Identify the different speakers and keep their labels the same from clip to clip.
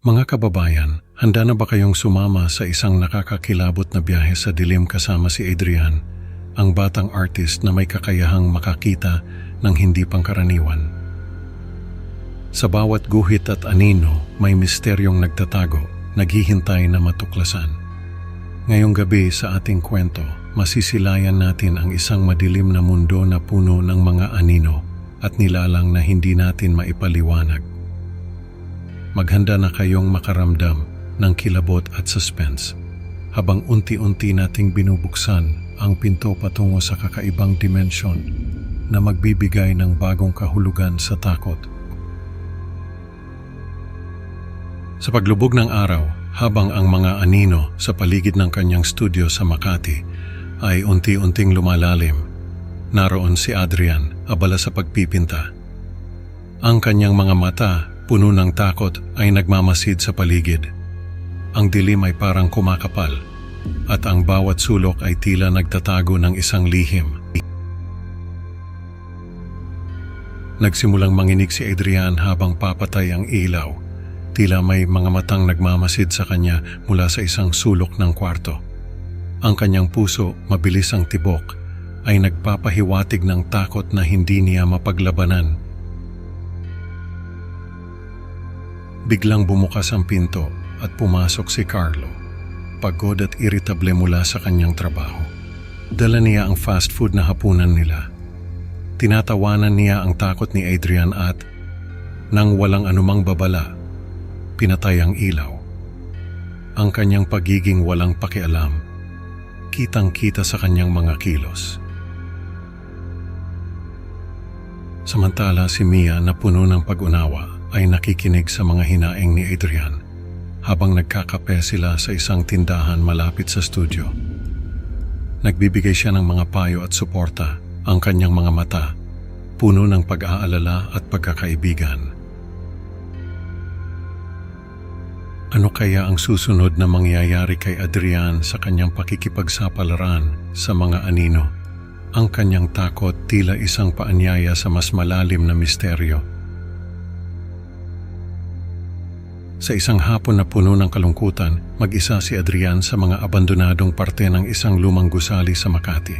Speaker 1: Mga kababayan, handa na ba kayong sumama sa isang nakakakilabot na biyahe sa dilim kasama si Adrian, ang batang artist na may kakayahang makakita ng hindi pangkaraniwan? Sa bawat guhit at anino, may misteryong nagtatago, naghihintay na matuklasan. Ngayong gabi sa ating kwento, masisilayan natin ang isang madilim na mundo na puno ng mga anino at nilalang na hindi natin maipaliwanag. Maghanda na kayong makaramdam ng kilabot at suspense habang unti-unti nating binubuksan ang pinto patungo sa kakaibang dimensyon na magbibigay ng bagong kahulugan sa takot. Sa paglubog ng araw, habang ang mga anino sa paligid ng kanyang studio sa Makati ay unti-unting lumalalim, naroon si Adrian, abala sa pagpipinta. Ang kanyang mga mata, puno ng takot, ay nagmamasid sa paligid. Ang dilim ay parang kumakapal, at ang bawat sulok ay tila nagtatago ng isang lihim. Nagsimulang manginig si Adrian habang papatay ang ilaw. Tila may mga matang nagmamasid sa kanya mula sa isang sulok ng kwarto. Ang kanyang puso, mabilis ang tibok, ay nagpapahiwatig ng takot na hindi niya mapaglabanan. Biglang bumukas ang pinto at pumasok si Carlo, pagod at iritable mula sa kanyang trabaho. Dala niya ang fast food na hapunan nila. Tinatawanan niya ang takot ni Adrian at, nang walang anumang babala, pinatay ang ilaw. Ang kanyang pagiging walang pakialam, kitang-kita sa kanyang mga kilos. Samantala si Mia na puno ng pag-unawa ay nakikinig sa mga hinaing ni Adrian habang nagkakape sila sa isang tindahan malapit sa studio. Nagbibigay siya ng mga payo at suporta, ang kanyang mga mata, puno ng pag-aalala at pagkakaibigan. Ano kaya ang susunod na mangyayari kay Adrian sa kanyang pakikipagsapalaran sa mga anino? Ang kanyang takot tila isang paanyaya sa mas malalim na misteryo. Sa isang hapon na puno ng kalungkutan, mag-isa si Adrian sa mga abandonadong parte ng isang lumang gusali sa Makati.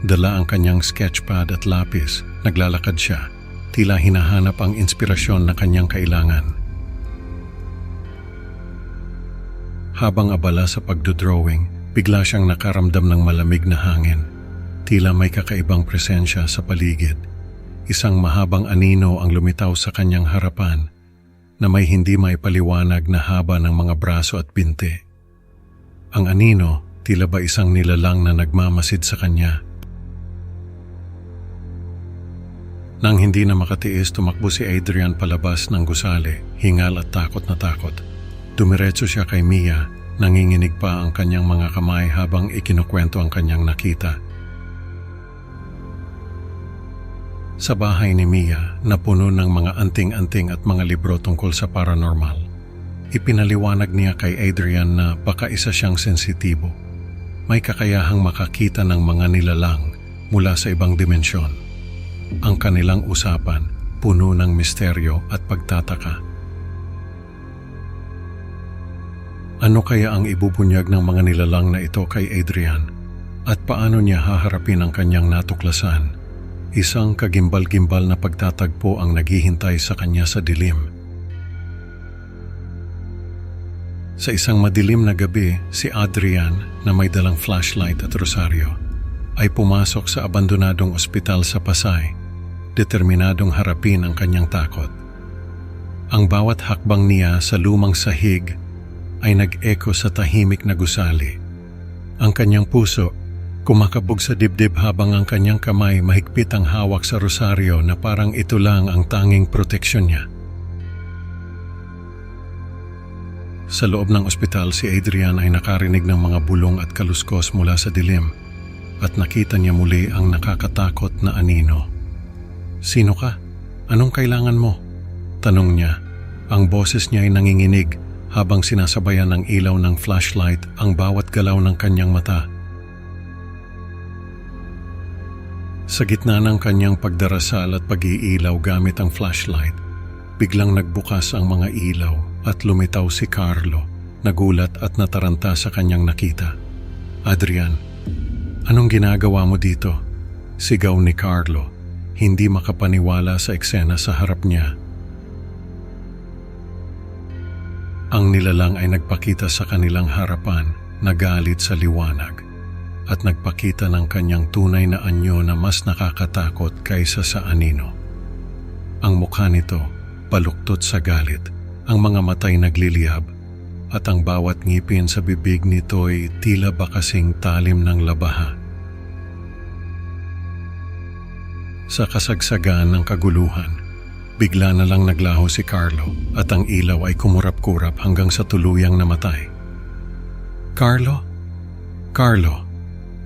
Speaker 1: Dala ang kanyang sketchpad at lapis, naglalakad siya, tila hinahanap ang inspirasyon na kanyang kailangan. Habang abala sa pagdodrawing, bigla siyang nakaramdam ng malamig na hangin. Tila may kakaibang presensya sa paligid. Isang mahabang anino ang lumitaw sa kanyang harapan, na may hindi maipaliwanag na haba ng mga braso at binti. Ang anino, tila ba isang nilalang na nagmamasid sa kanya. Nang hindi na makatiis, tumakbo si Adrian palabas ng gusali, hingal at takot na takot. Dumiretso siya kay Mia, nanginginig pa ang kanyang mga kamay habang ikinukwento ang kanyang nakita. Sa bahay ni Mia na puno ng mga anting-anting at mga libro tungkol sa paranormal, ipinaliwanag niya kay Adrian na baka isa siyang sensitibo. May kakayahang makakita ng mga nilalang mula sa ibang dimensyon. Ang kanilang usapan puno ng misteryo at pagtataka. Ano kaya ang ibubunyag ng mga nilalang na ito kay Adrian? At paano niya haharapin ang kanyang natuklasan? Isang kagimbal-gimbal na pagtatagpo ang naghihintay sa kanya sa dilim. Sa isang madilim na gabi, si Adrian na may dalang flashlight at rosaryo ay pumasok sa abandonadong ospital sa Pasay, determinadong harapin ang kanyang takot. Ang bawat hakbang niya sa lumang sahig ay nag-echo sa tahimik na gusali. Ang kanyang puso kumakabog sa dibdib habang ang kanyang kamay mahigpit ang hawak sa rosaryo na parang ito lang ang tanging proteksyon niya. Sa loob ng ospital, si Adrian ay nakarinig ng mga bulong at kaluskos mula sa dilim at nakita niya muli ang nakakatakot na anino. "Sino ka? Anong kailangan mo?" tanong niya. Ang boses niya ay nanginginig habang sinasabayan ng ilaw ng flashlight ang bawat galaw ng kanyang mata. Sa gitna ng kanyang pagdarasal at pag-iilaw gamit ang flashlight, biglang nagbukas ang mga ilaw at lumitaw si Carlo, nagulat at nataranta sa kanyang nakita. "Adrian, anong ginagawa mo dito?" Sigaw ni Carlo, hindi makapaniwala sa eksena sa harap niya. Ang nilalang ay nagpakita sa kanilang harapan, nagalit sa liwanag, at nagpakita ng kanyang tunay na anyo na mas nakakatakot kaysa sa anino. Ang mukha nito, baluktot sa galit, ang mga matay nagliliyab, at ang bawat ngipin sa bibig nito'y tila ba kasing talim ng labaha. Sa kasagsagan ng kaguluhan, bigla na lang naglaho si Carlo at ang ilaw ay kumurap-kurap hanggang sa tuluyang namatay. "Carlo? Carlo!"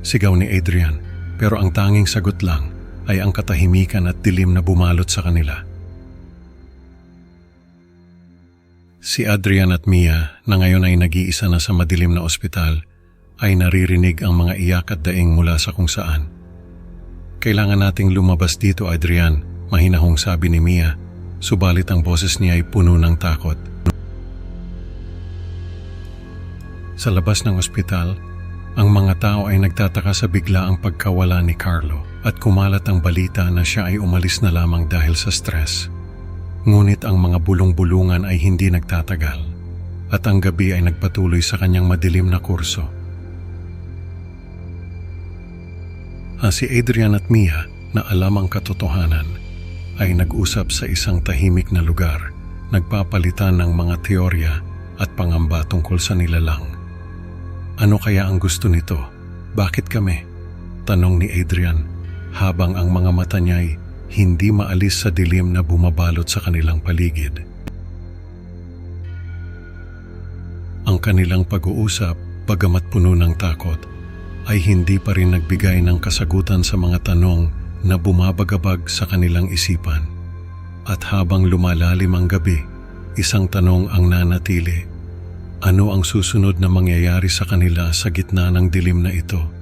Speaker 1: Sigaw ni Adrian, pero ang tanging sagot lang ay ang katahimikan at dilim na bumalot sa kanila. Si Adrian at Mia, na ngayon ay nag-iisa na sa madilim na ospital, ay naririnig ang mga iyak at daing mula sa kung saan. "Kailangan nating lumabas dito, Adrian," mahinahong sabi ni Mia, subalit ang boses niya ay puno ng takot. Sa labas ng ospital, ang mga tao ay nagtataka sa biglaang pagkawala ni Carlo at kumalat ang balita na siya ay umalis na lamang dahil sa stress. Ngunit ang mga bulong-bulungan ay hindi nagtatagal at ang gabi ay nagpatuloy sa kanyang madilim na kurso. Si Adrian at Mia, na alam ang katotohanan, ay nag-usap sa isang tahimik na lugar, nagpapalitan ng mga teorya at pangamba tungkol sa nilalang. "Ano kaya ang gusto nito? Bakit kami?" tanong ni Adrian, habang ang mga mata niya'y hindi maalis sa dilim na bumabalot sa kanilang paligid. Ang kanilang pag-uusap, bagamat puno ng takot, ay hindi pa rin nagbigay ng kasagutan sa mga tanong na bumabagabag sa kanilang isipan. At habang lumalalim ang gabi, isang tanong ang nanatili: ano ang susunod na mangyayari sa kanila sa gitna ng dilim na ito?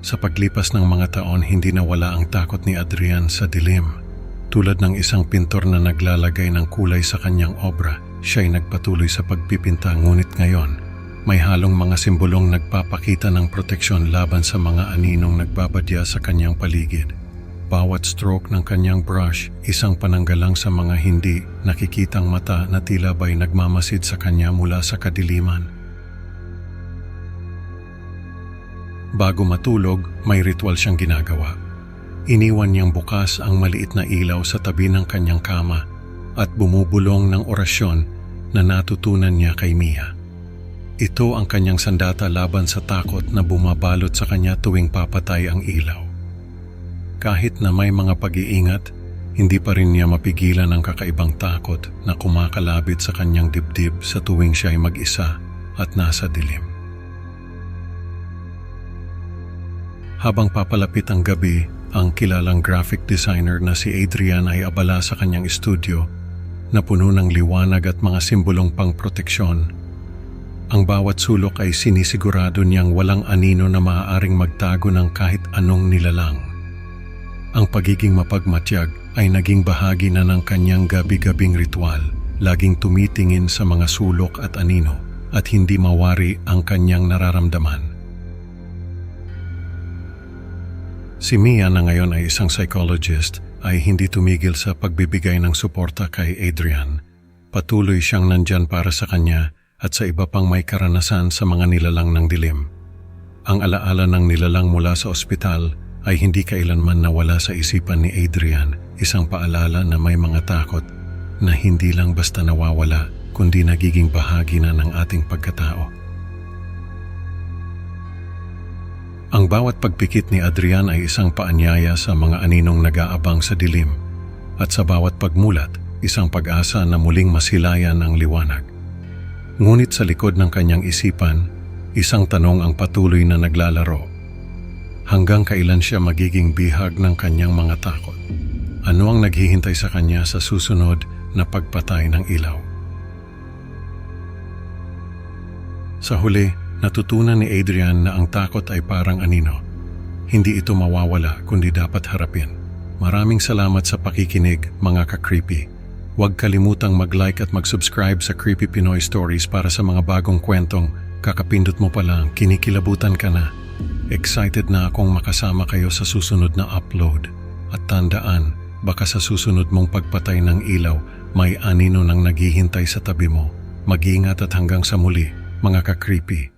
Speaker 1: Sa paglipas ng mga taon, hindi nawala ang takot ni Adrian sa dilim. Tulad ng isang pintor na naglalagay ng kulay sa kanyang obra, siya'y nagpatuloy sa pagpipinta, ngunit ngayon, may halong mga simbolong nagpapakita ng proteksyon laban sa mga aninong nagbabadya sa kanyang paligid. Bawat stroke ng kanyang brush, isang pananggalang sa mga hindi nakikitang mata na tila ba'y nagmamasid sa kanya mula sa kadiliman. Bago matulog, may ritual siyang ginagawa. Iniwan niyang bukas ang maliit na ilaw sa tabi ng kanyang kama at bumubulong ng orasyon na natutunan niya kay Mia. Ito ang kanyang sandata laban sa takot na bumabalot sa kanya tuwing papatay ang ilaw. Kahit na may mga pag-iingat, hindi pa rin niya mapigilan ang kakaibang takot na kumakalabit sa kanyang dibdib sa tuwing siya ay mag-isa at nasa dilim. Habang papalapit ang gabi, ang kilalang graphic designer na si Adrian ay abala sa kanyang studio na puno ng liwanag at mga simbolong pangproteksyon. Ang bawat sulok ay sinisigurado niyang walang anino na maaaring magtago ng kahit anong nilalang. Ang pagiging mapagmatyag ay naging bahagi na ng kanyang gabi-gabing ritual, laging tumitingin sa mga sulok at anino at hindi mawari ang kanyang nararamdaman. Si Mia, na ngayon ay isang psychologist, ay hindi tumigil sa pagbibigay ng suporta kay Adrian. Patuloy siyang nandyan para sa kanya at sa iba pang may karanasan sa mga nilalang ng dilim. Ang alaala ng nilalang mula sa ospital ay hindi kailanman nawala sa isipan ni Adrian, isang paalala na may mga takot na hindi lang basta nawawala, kundi nagiging bahagi na ng ating pagkatao. Ang bawat pagpikit ni Adrian ay isang paanyaya sa mga aninong nag-aabang sa dilim, at sa bawat pagmulat, isang pag-asa na muling masilayan ang liwanag. Ngunit sa likod ng kanyang isipan, isang tanong ang patuloy na naglalaro. Hanggang kailan siya magiging bihag ng kanyang mga takot? Ano ang naghihintay sa kanya sa susunod na pagpatay ng ilaw? Sa huli, natutunan ni Adrian na ang takot ay parang anino. Hindi ito mawawala kundi dapat harapin. Maraming salamat sa pakikinig, mga ka-creepy. Huwag kalimutang mag-like at mag-subscribe sa Creepy Pinoy Stories para sa mga bagong kwentong kakapindot mo pa lang, kinikilabutan ka na. Excited na akong makasama kayo sa susunod na upload. At tandaan, baka sa susunod mong pagpatay ng ilaw, may anino nang naghihintay sa tabi mo. Mag-iingat at hanggang sa muli, mga ka-creepy.